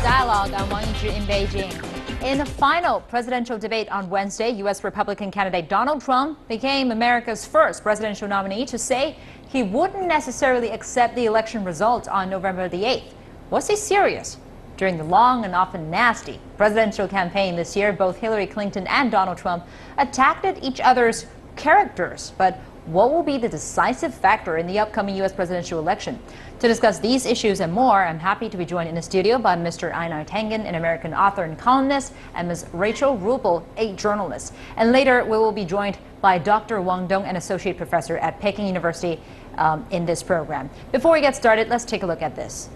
Dialogue. I'm Wang Yizhi in Beijing. In the final presidential debate on Wednesday, U.S. Republican candidate Donald Trump became America's first presidential nominee to say he wouldn't necessarily accept the election results on November the 8th. Was he serious? During the long and often nasty presidential campaign this year, both Hillary Clinton and Donald Trump attacked at each other's characters. But what will be the decisive factor in the upcoming U.S. presidential election? To discuss these issues and more, I'm happy to be joined in the studio by Mr. Einar Tangen, an American author and columnist, and Ms. Rachel Rupel, a journalist. And later, we will be joined by Dr. Wang Dong, an associate professor at Peking University, in this program. Before we get started, let's take a look at this.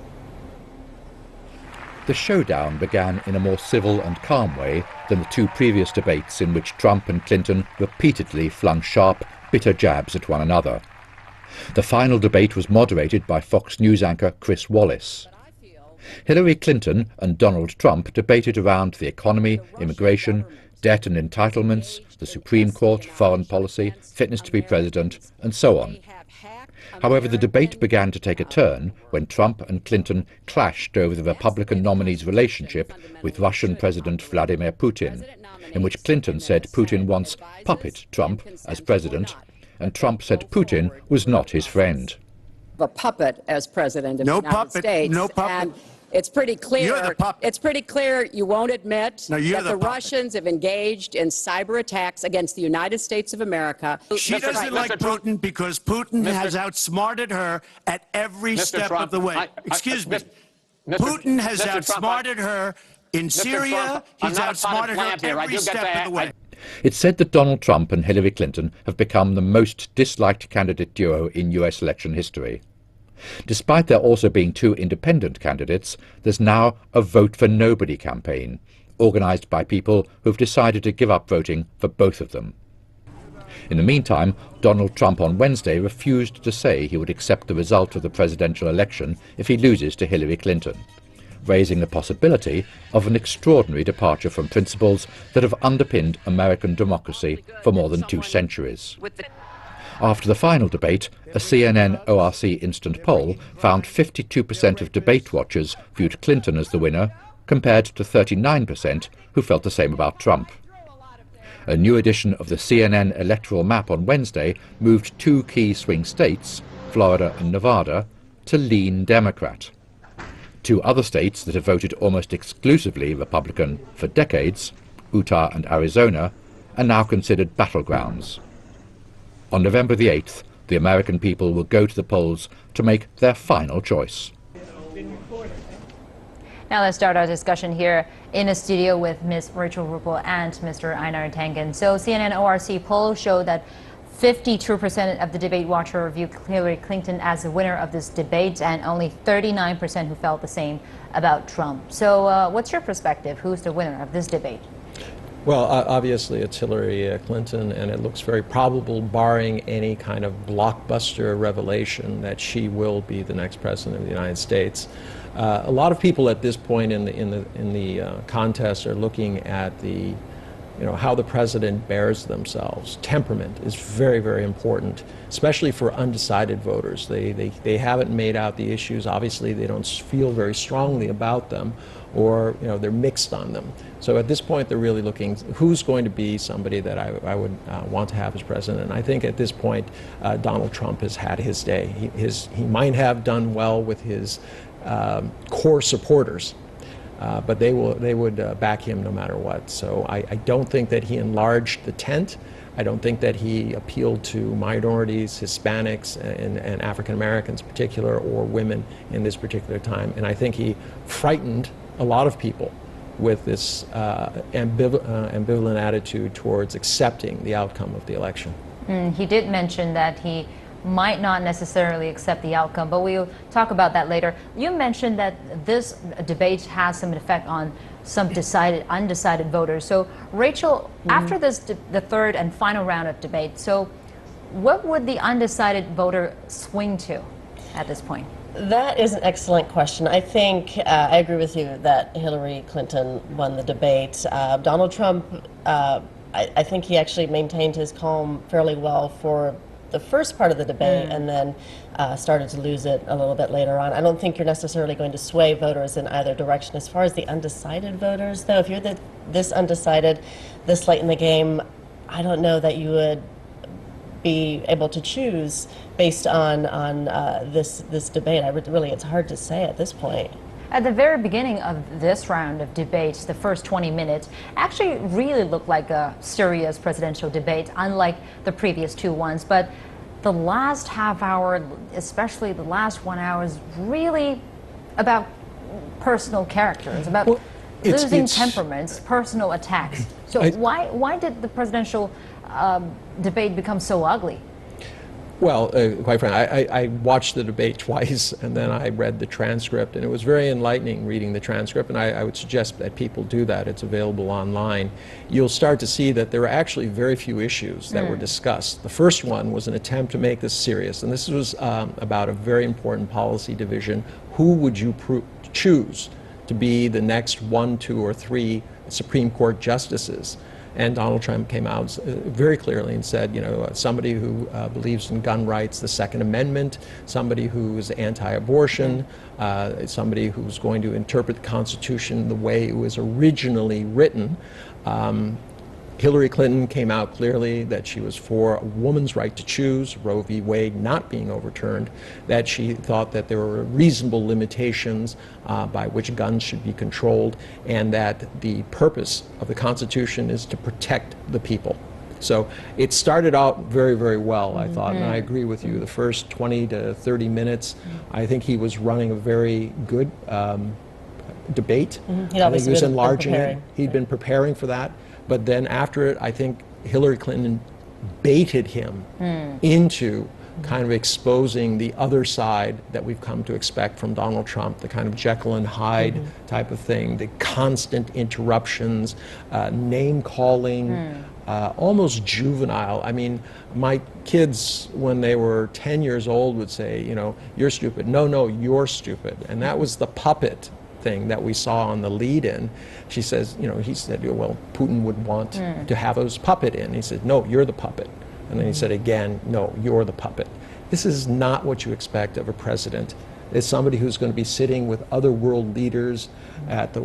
The showdown began in a more civil and calm way than the two previous debates in which Trump and Clinton repeatedly flung sharp, bitter jabs at one another. The final debate was moderated by Fox News anchor Chris Wallace. Hillary Clinton and Donald Trump debated around the economy, immigration, debt and entitlements, the Supreme Court, foreign policy, fitness to be president, and so on. However, the debate began to take a turn when Trump and Clinton clashed over the Republican nominee's relationship with Russian President Vladimir Putin, in which Clinton said Putin wants puppet Trump as president, and Trump said Putin was not his friend. A puppet as president of the United States. No puppet. And it's pretty clear. You're the puppet. It's pretty clear you won't admit No, you're that the the puppet. Russians have engaged in cyber attacks against the United States of America. She doesn't like Putin because Putin has outsmarted her at every step of the way. Excuse me. Putin has outsmarted her in Syria. He's outsmarted her every step of the way. It's said that Donald Trump and Hillary Clinton have become the most disliked candidate duo in US election history. Despite there also being two independent candidates, there's now a Vote for Nobody campaign, organised by people who've decided to give up voting for both of them. In the meantime, Donald Trump on Wednesday refused to say he would accept the result of the presidential election if he loses to Hillary Clinton, raising the possibility of an extraordinary departure from principles that have underpinned American democracy for more than 2 centuries. After the final debate, a CNN ORC instant poll found 52% of debate watchers viewed Clinton as the winner, compared to 39% who felt the same about Trump. A new edition of the CNN electoral map on Wednesday moved 2 key swing states, Florida and Nevada, to lean Democrat. 2 other states that have voted almost exclusively Republican for decades, Utah and Arizona, are now considered battlegrounds. On November the 8th, the American people will go to the polls to make their final choice. Now let's start our discussion here in the studio with Ms. Rachel Rupel and Mr. Einar Tangen. So CNN ORC poll showed that 52% of the debate watcher viewed Hillary Clinton as the winner of this debate, and only 39% who felt the same about Trump. So what's your perspective? Who's the winner of this debate? Well, obviously it's Hillary Clinton, and it looks very probable, barring any kind of blockbuster revelation, that she will be the next president of the United States. A lot of people at this point in the contest are looking at the how the president bears themselves. Temperament is very, very important, especially for undecided voters. They haven't made out the issues. Obviously, they don't feel very strongly about them, or they're mixed on them. So at this point, they're really looking who's going to be somebody that I would want to have as president. And I think at this point, Donald Trump has had his day. He might have done well with his core supporters. But they would back him no matter what. So I don't think that he enlarged the tent. I don't think that he appealed to minorities, Hispanics, and African Americans in particular, or women in this particular time. And I think he frightened a lot of people with this ambivalent attitude towards accepting the outcome of the election. He did mention that he might not necessarily accept the outcome, but we'll talk about that later. You mentioned that this debate has some effect on some undecided voters. So, Rachel, after the third and final round of debate, so what would the undecided voter swing to at this point? That is an excellent question. I think I agree with you that Hillary Clinton won the debate. Donald Trump, I think he actually maintained his calm fairly well for the first part of the debate and then started to lose it a little bit later on. I don't think you're necessarily going to sway voters in either direction. As far as the undecided voters, though, if you're this undecided, this late in the game, I don't know that you would be able to choose based on this debate. Really, it's hard to say at this point. At the very beginning of this round of debates, the first 20 minutes actually really looked like a serious presidential debate, unlike the previous two ones. But the last half hour, especially the last 1 hour, is really about personal characters, about losing temperaments, personal attacks. So why did the presidential debate become so ugly? Well, quite frankly, I watched the debate twice, and then I read the transcript, and it was very enlightening reading the transcript, and I would suggest that people do that. It's available online. You'll start to see that there are actually very few issues that were discussed. The first one was an attempt to make this serious, and this was about a very important policy division. Who would you choose to be the next 1, 2, or 3 Supreme Court justices? And Donald Trump came out very clearly and said, you know, somebody who believes in gun rights, the Second Amendment, somebody who is anti-abortion, somebody who's going to interpret the Constitution the way it was originally written. Hillary Clinton came out clearly that she was for a woman's right to choose, Roe v. Wade not being overturned, that she thought that there were reasonable limitations by which guns should be controlled, and that the purpose of the Constitution is to protect the people. So it started out very, very well, I thought, and I agree with you. The first 20 to 30 minutes, I think he was running a very good debate. I think he was enlarging it. He'd been preparing for that. But then after it, I think Hillary Clinton baited him into kind of exposing the other side that we've come to expect from Donald Trump, the kind of Jekyll and Hyde type of thing, the constant interruptions, name-calling, almost juvenile. I mean, my kids, when they were 10 years old, would say, you know, you're stupid. No, no, you're stupid. And that was the puppet thing that we saw on the lead-in. She says, you know, he said, well, Putin would want to have his puppet in. He said, no, you're the puppet. And then he said again, no, you're the puppet. This is not what you expect of a president. It's somebody who's going to be sitting with other world leaders at the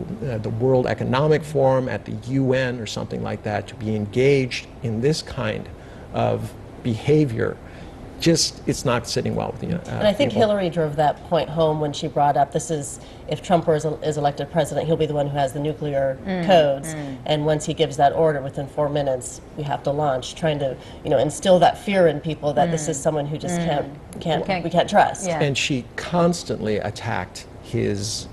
World Economic Forum, at the UN or something like that, to be engaged in this kind of behavior. Just, it's not sitting well with you. And I think Hillary drove that point home when she brought up, this is, if Trump is elected president, he'll be the one who has the nuclear codes. And once he gives that order, within 4 minutes, we have to launch, trying to, you know, instill that fear in people that this is someone who just we can't trust. Yeah. And she constantly attacked his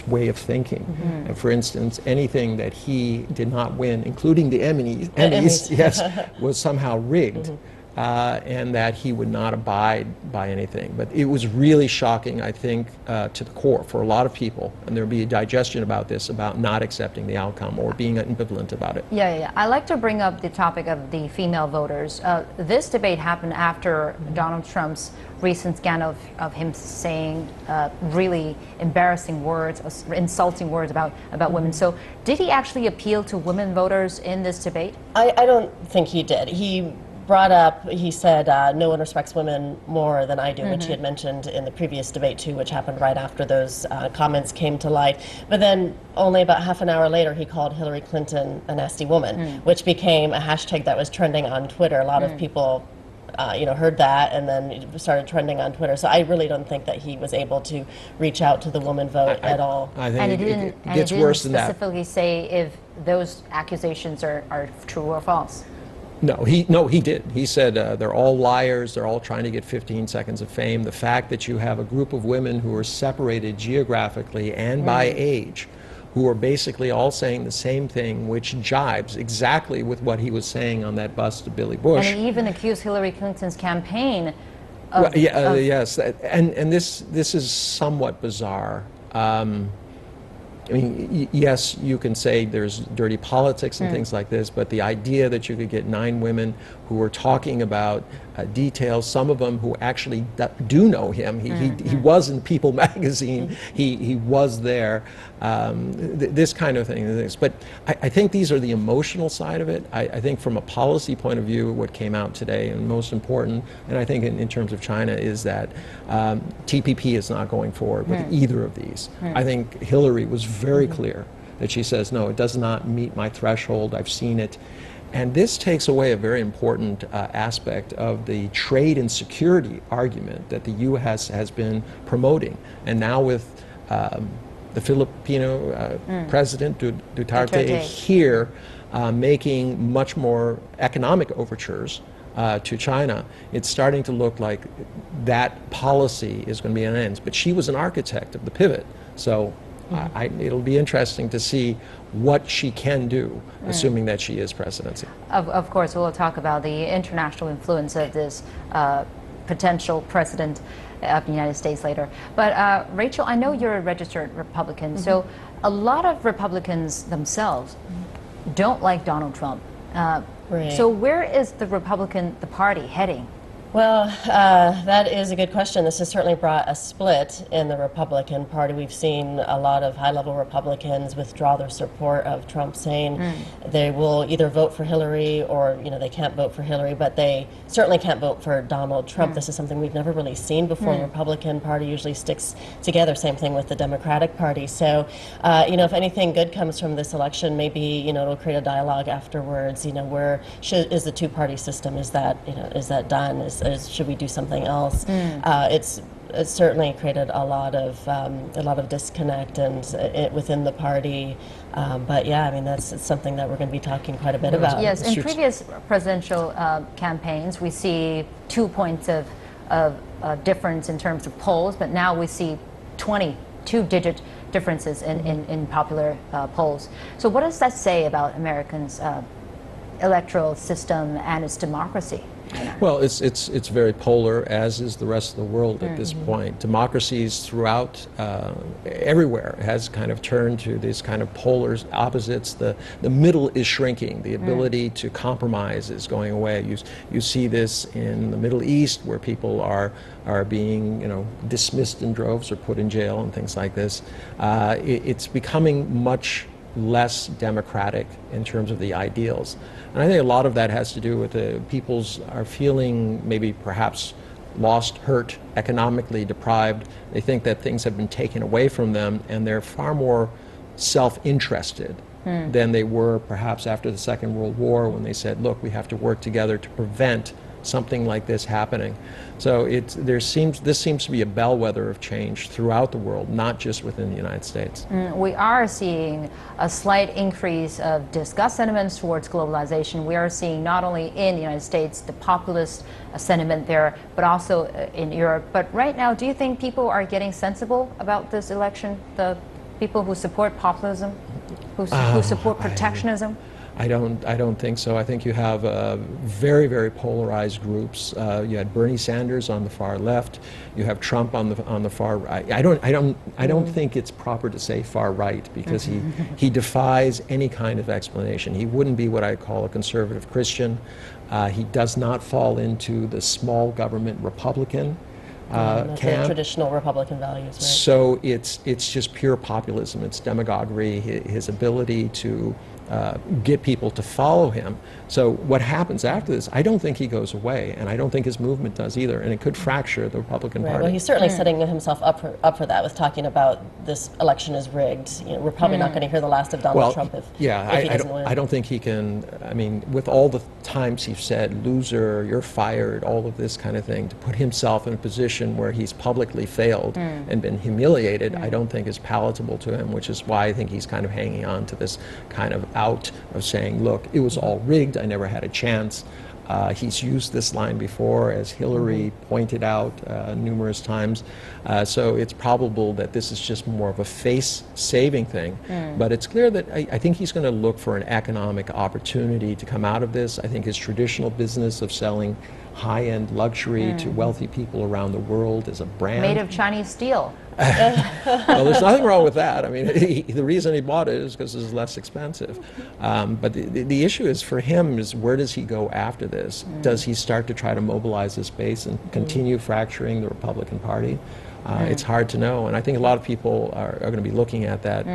way of thinking. And for instance, anything that he did not win, including the Emmys, yes, was somehow rigged. And that he would not abide by anything. But it was really shocking, I think, to the core for a lot of people. And there'll be a digestion about this, about not accepting the outcome or being ambivalent about it. Yeah. I like to bring up the topic of the female voters. This debate happened after Donald Trump's recent scandal of him saying really embarrassing words, insulting words about women. So did he actually appeal to women voters in this debate? I don't think he did. He brought up, he said, no one respects women more than I do, which he had mentioned in the previous debate too, which happened right after those comments came to light. But then only about half an hour later, he called Hillary Clinton a nasty woman, which became a hashtag that was trending on Twitter. A lot of people heard that, and then it started trending on Twitter. So I really don't think that he was able to reach out to the woman vote at all. I think it gets worse than that. Specifically say if those accusations are true or false. No, he did. He said they're all liars. They're all trying to get 15 seconds of fame. The fact that you have a group of women who are separated geographically and by age, who are basically all saying the same thing, which jibes exactly with what he was saying on that bus to Billy Bush. And he even accused Hillary Clinton's campaign of... Yes, and this is somewhat bizarre. I mean, yes, you can say there's dirty politics and things like this, but the idea that you could get 9 women who were talking about details, some of them who actually do know him. He was in People magazine. He was there. This kind of thing. But I think these are the emotional side of it. I think from a policy point of view, what came out today, and most important, and I think in terms of China, is that TPP is not going forward with either of these. I think Hillary was very clear that she says, no, it does not meet my threshold. I've seen it. And this takes away a very important aspect of the trade and security argument that the U.S. has been promoting. And now with the Filipino President Duterte here making much more economic overtures to China, it's starting to look like that policy is going to be an end. But she was an architect of the pivot. So it'll be interesting to see what she can do, assuming that she is presidency. Of course, we'll talk about the international influence of this potential president of the United States later. But Rachel, I know you're a registered Republican, so a lot of Republicans themselves don't like Donald Trump. Right. So where is the party heading? Well, that is a good question. This has certainly brought a split in the Republican Party. We've seen a lot of high-level Republicans withdraw their support of Trump, saying they will either vote for Hillary or, they can't vote for Hillary, but they certainly can't vote for Donald Trump. This is something we've never really seen before. The Republican Party usually sticks together. Same thing with the Democratic Party. So, if anything good comes from this election, maybe, it'll create a dialogue afterwards. Where is the two-party system? Is that done? Should we do something else? It's certainly created a lot of disconnect and within the party. But yeah, I mean that's something that we're going to be talking quite a bit about. Yes, in previous presidential campaigns, we see 2 points of difference in terms of polls, but now we see 22-digit differences in popular polls. So what does that say about Americans' electoral system and its democracy? Well, it's very polar, as is the rest of the world at this point. Democracies throughout, everywhere, has kind of turned to these kind of polar opposites. The middle is shrinking. The ability to compromise is going away. You see this in the Middle East, where people are being dismissed in droves or put in jail and things like this. It's becoming much less democratic in terms of the ideals. And I think a lot of that has to do with the peoples are feeling maybe perhaps lost, hurt, economically deprived. They think that things have been taken away from them, and they're far more self-interested than they were perhaps after the Second World War, when they said, look, we have to work together to prevent something like this happening. So this seems to be a bellwether of change throughout the world, not just within the United States. We are seeing a slight increase of disgust sentiments towards globalization. We are seeing not only in the United States the populist sentiment there, but also in Europe. But right now, do you think people are getting sensible about this election? The people who support populism, who support protectionism? I don't think so. I think you have very, very polarized groups. You had Bernie Sanders on the far left. You have Trump on the far right. I don't think it's proper to say far right, because he defies any kind of explanation. He wouldn't be what I call a conservative Christian. He does not fall into the small government Republican camp. Traditional Republican values, right? So it's just pure populism. It's demagoguery. His ability to get people to follow him. So what happens after this, I don't think he goes away, and I don't think his movement does either, and it could fracture the Republican Party. Well, he's certainly setting himself up for that with talking about this election is rigged. We're probably not going to hear the last of Donald Trump if he doesn't win. I don't think he can. I mean, with all the times he's said, loser, you're fired, all of this kind of thing, to put himself in a position where he's publicly failed and been humiliated, I don't think is palatable to him, which is why I think he's kind of hanging on to this kind of out of saying, look, it was all rigged, I never had a chance. He's used this line before, as Hillary pointed out numerous times. So it's probable that this is just more of a face-saving thing. But it's clear that I think he's going to look for an economic opportunity to come out of this. I think his traditional business of selling high-end luxury to wealthy people around the world as a brand. Made of Chinese steel. Well, there's nothing wrong with that. I mean, the reason he bought it is because it's less expensive. But the issue is for him is where does he go after this? Does he start to try to mobilize his base and continue fracturing the Republican Party? It's hard to know, and I think a lot of people are going to be looking at that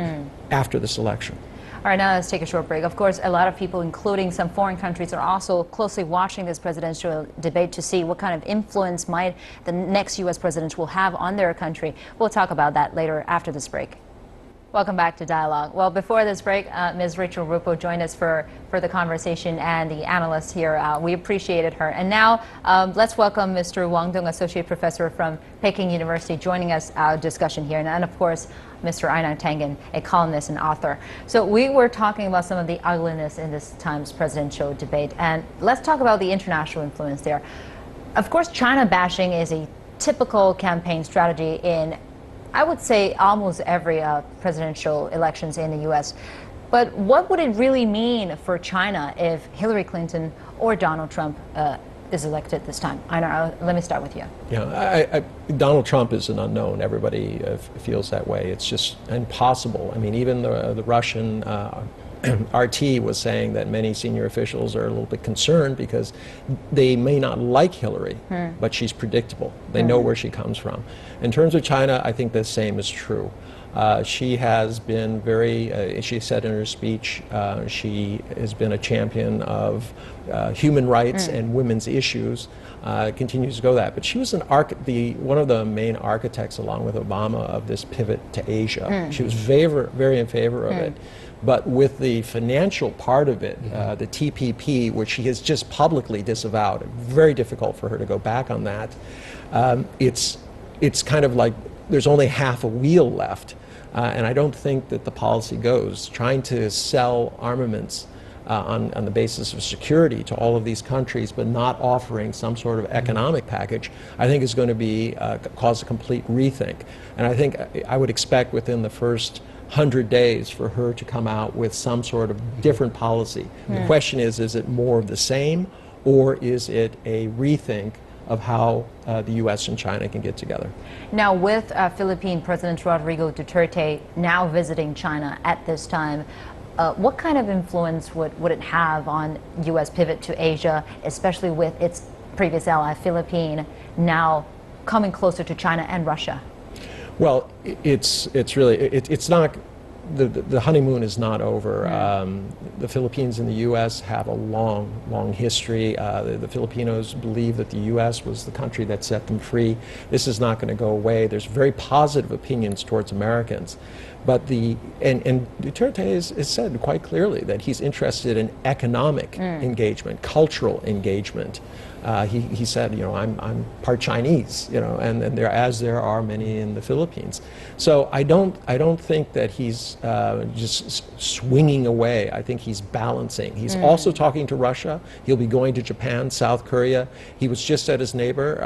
after this election. All right, now let's take a short break. Of course, a lot of people, including some foreign countries, are also closely watching this presidential debate to see what kind of influence might the next U.S. president will have on their country. We'll talk about that later after this break. Welcome back to Dialogue. Well, before this break, Ms. Rachel Rupo joined us for the conversation, and the analyst here, we appreciated her. And now let's welcome Mr. Wang Dong, Associate Professor from Peking University, joining us our discussion here. And of course, Mr. Einar Tangen, a columnist and author. So we were talking about some of the ugliness in this time's presidential debate, and let's talk about the international influence there. Of course, China bashing is a typical campaign strategy in, I would say, almost every presidential elections in the U.S. But what would it really mean for China if Hillary Clinton or Donald Trump is elected this time? Einar, let me start with you. Yeah, Donald Trump is an unknown. Everybody feels that way. It's just impossible. I mean, even the Russian RT was saying that many senior officials are a little bit concerned because they may not like Hillary, but she's predictable. They know where she comes from. In terms of China, I think the same is true. She has been very, she said in her speech, she has been a champion of human rights and women's issues, continues to go that. But she was one of the main architects, along with Obama, of this pivot to Asia. She was very in favor of it. But with the financial part of it, the TPP, which she has just publicly disavowed, very difficult for her to go back on that. It's kind of like there's only half a wheel left. And I don't think that the policy goes. Trying to sell armaments on the basis of security to all of these countries, but not offering some sort of economic package, I think is going to be cause a complete rethink. And I think I would expect within the first 100 days for her to come out with some sort of different policy. The question is it more of the same, or is it a rethink of how the U.S. and China can get together? Now, with Philippine President Rodrigo Duterte now visiting China at this time, what kind of influence would it have on U.S. pivot to Asia, especially with its previous ally, Philippines, now coming closer to China and Russia? Well, it's not, the honeymoon is not over. The Philippines and the U.S. have a long history. The Filipinos believe that the U.S. was the country that set them free. This is not going to go away. There's very positive opinions towards Americans. But and Duterte has said quite clearly that he's interested in economic engagement, cultural engagement. He said, you know, I'm part Chinese, you know, and there are many in the Philippines. So I don't think that he's just swinging away. I think he's balancing. He's also talking to Russia. He'll be going to Japan, South Korea. He was just at his neighbor,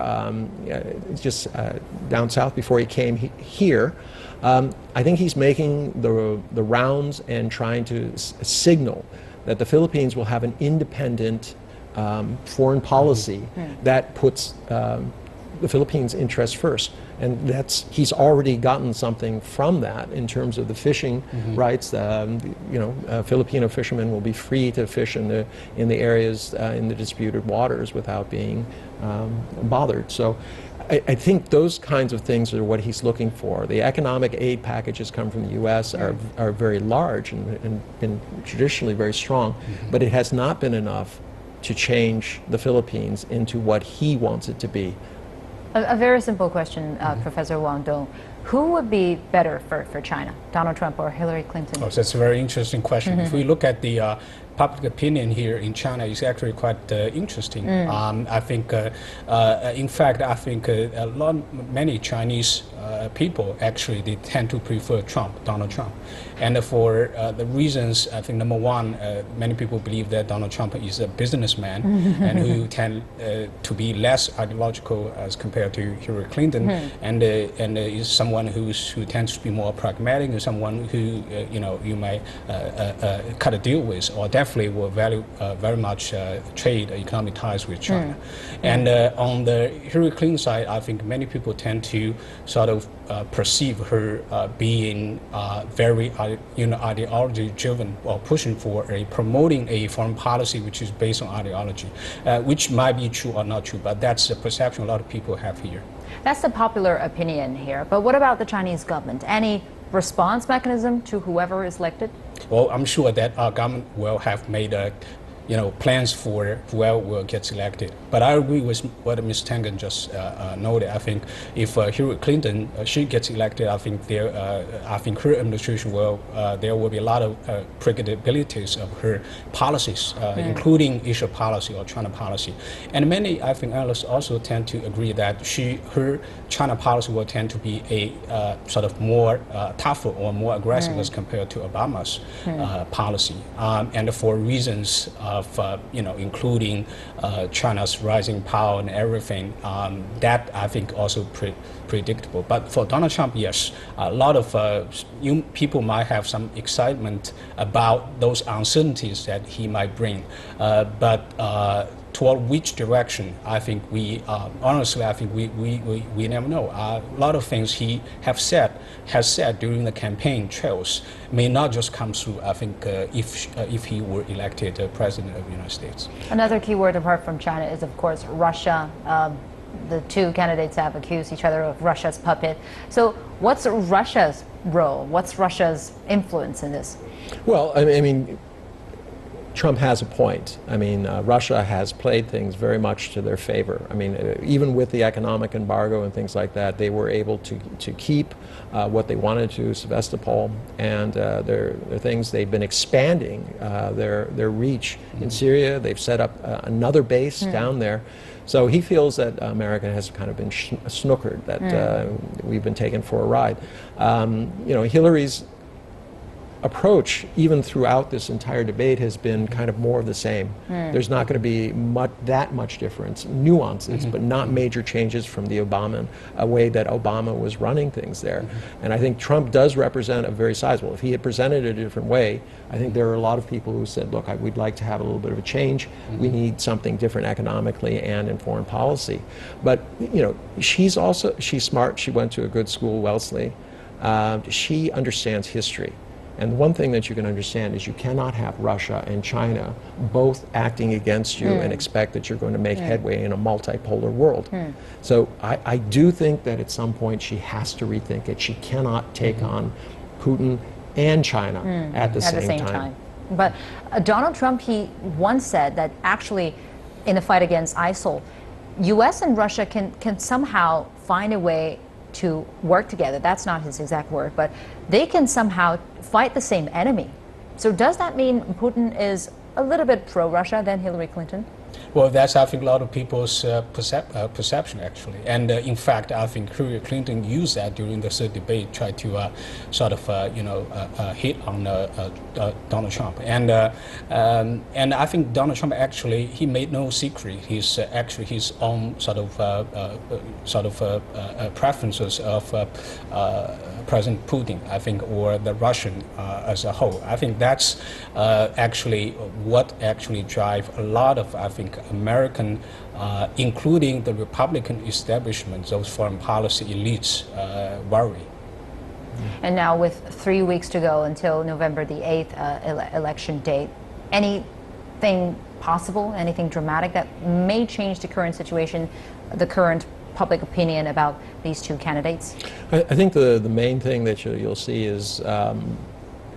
down south before he came here. I think he's making the rounds and trying to signal that the Philippines will have an independent foreign policy that puts the Philippines' interests first. And he's already gotten something from that in terms of the fishing rights. Filipino fishermen will be free to fish in the areas in the disputed waters without being bothered. So I think those kinds of things are what he's looking for. The economic aid packages come from the U.S. are very large and been traditionally very strong, but it has not been enough to change the Philippines into what he wants it to be. A very simple question, Professor Wang Dong. Who would be better for China, Donald Trump or Hillary Clinton? Oh, that's a very interesting question. If we look at the public opinion here in China, it's actually quite interesting. I think, in fact, I think many Chinese people actually they tend to prefer Donald Trump. And for the reasons, I think number one, many people believe that Donald Trump is a businessman and who tend to be less ideological as compared to Hillary Clinton, and is someone who tends to be more pragmatic, and someone who you might cut a deal with or definitely will value very much trade, economic ties with China. And on the Hillary Clinton side, I think many people tend to sort of perceive her being very ideology-driven, or pushing for promoting a foreign policy which is based on ideology, which might be true or not true, but that's the perception a lot of people have here. That's the popular opinion here. But what about the Chinese government? Any response mechanism to whoever is elected? Well, I'm sure that our government will have made plans for whoever will get elected. But I agree with what Ms. Tangen just noted. I think if Hillary Clinton she gets elected, I think her administration there will be a lot of predictabilities of her policies, including Asia policy or China policy. And many, I think, analysts also tend to agree that her China policy will tend to be a sort of more tougher or more aggressive as compared to Obama's policy, and for reasons of including China's rising power and everything, that I think also predictable. But for Donald Trump, yes, a lot of people might have some excitement about those uncertainties that he might bring, but toward which direction, I think honestly, I think we never know. A lot of things he has said during the campaign trails may not just come through, I think, if he were elected president of the United States. Another key word apart from China is, of course, Russia. The two candidates have accused each other of Russia's puppet. So what's Russia's role? What's Russia's influence in this? Well, I mean, Trump has a point. I mean, Russia has played things very much to their favor. I mean, even with the economic embargo and things like that, they were able to keep what they wanted to, Sevastopol, and their things. They've been expanding their reach in Syria. They've set up another base down there. So he feels that America has kind of been snookered, that we've been taken for a ride. Hillary's approach, even throughout this entire debate, has been kind of more of the same. There's not going to be that much difference, nuances, but not major changes from the way that Obama was running things there. And I think Trump does represent a very sizable. If he had presented it a different way, I think there are a lot of people who said, look, we'd like to have a little bit of a change. We need something different economically and in foreign policy. But, she's smart. She went to a good school, Wellesley. She understands history. And one thing that you can understand is you cannot have Russia and China both acting against you and expect that you're going to make headway in a multipolar world. So I do think that at some point she has to rethink it. She cannot take on Putin and China at the same time. But Donald Trump, he once said that actually in the fight against ISIL, U.S. and Russia can somehow find a way to work together. That's not his exact word, but they can somehow fight the same enemy. So does that mean Putin is a little bit pro-Russia than Hillary Clinton? Well, that's, I think, a lot of people's perception, actually. And in fact, I think Hillary Clinton used that during the third debate, tried to hit on Donald Trump. And I think Donald Trump actually, he made no secret. He's actually his own preferences of President Putin, I think, or the Russian as a whole. I think that's actually what actually drives a lot of, I think, American, including the Republican establishment, those foreign policy elites, worry. And now with 3 weeks to go until November the 8th election date, anything possible, anything dramatic that may change the current situation, the current public opinion about these two candidates? I think the main thing that you'll see is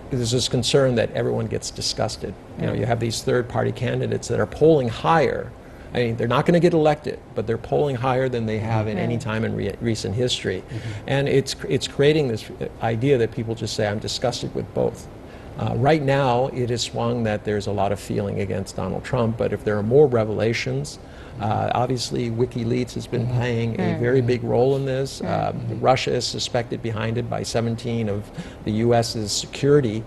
there's this concern that everyone gets disgusted. You have these third-party candidates that are polling higher. I mean, they're not going to get elected, but they're polling higher than they have in any time in recent history. And it's creating this idea that people just say, I'm disgusted with both. Right now, it is swung that there's a lot of feeling against Donald Trump, but if there are more revelations, obviously WikiLeaks has been playing a very big role in this. Russia is suspected behind it by 17 of the U.S.'s security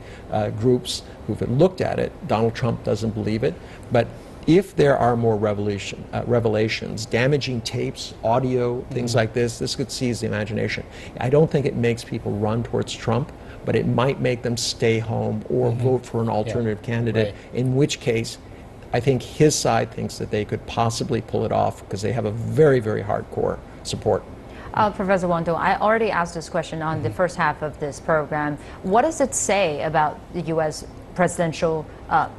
groups who've looked at it. Donald Trump doesn't believe it, but if there are more revelations, damaging tapes, audio, things like this could seize the imagination. I don't think it makes people run towards Trump, but it might make them stay home or vote for an alternative candidate, in which case I think his side thinks that they could possibly pull it off because they have a very, very hardcore support. Professor Wang Dong, I already asked this question on the first half of this program. What does it say about the U.S. presidential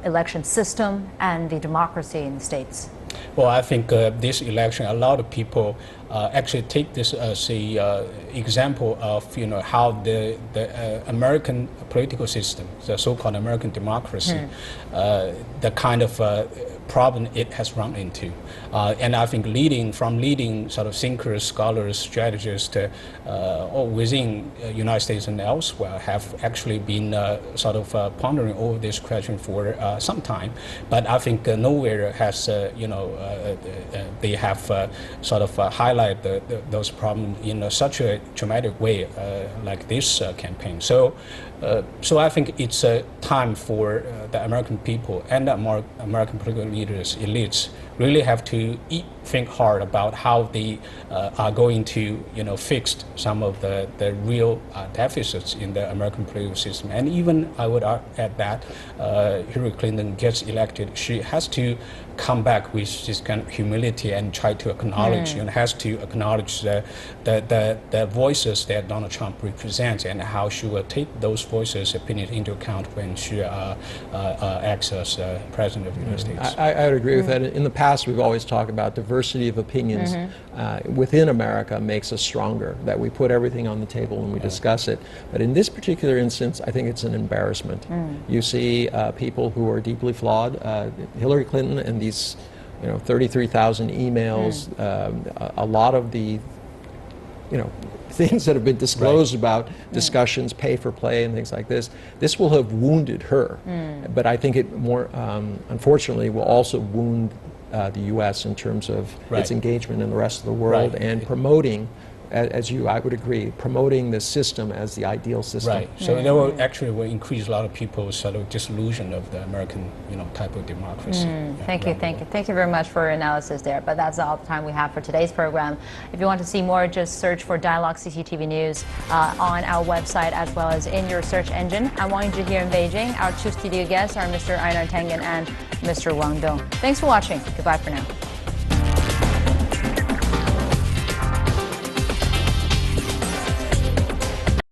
election system and the democracy in the States? Well, I think this election, a lot of people actually take this as a example of how the American political system, the so-called American democracy, the kind of problem it has run into. And I think leading sort of thinkers, scholars, strategists within United States and elsewhere have actually been sort of pondering over this question for some time. But I think nowhere has, they have sort of highlighted those problems in such a dramatic way like this campaign. So I think it's a time for the American people and the American political leaders, elites, really have to think hard about how they are going to fix some of the real deficits in the American political system. And even I would add that Hillary Clinton gets elected, she has to come back with this kind of humility and try to acknowledge, has to acknowledge the voices that Donald Trump represents and how she will take those voices, opinions into account when she acts as President of the United States. I would agree with that. In the past, we've always talked about diversity of opinions within America makes us stronger, that we put everything on the table and we discuss it. But in this particular instance, I think it's an embarrassment. You see people who are deeply flawed. Hillary Clinton and these 33,000 emails, a lot of the things that have been disclosed about discussions, pay for play and things like this will have wounded her. But I think it more, unfortunately, will also wound the U.S. in terms of its engagement in the rest of the world and promoting, I would agree, promoting the system as the ideal system. Right. So that will actually increase a lot of people's sort of disillusion of the American, type of democracy. Thank you very much for your analysis there. But that's all the time we have for today's program. If you want to see more, just search for Dialogue CCTV News on our website as well as in your search engine. I'm Wang Yizhi here in Beijing. Our two studio guests are Mr. Einar Tengen and Mr. Wang Dong. Thanks for watching. Goodbye for now.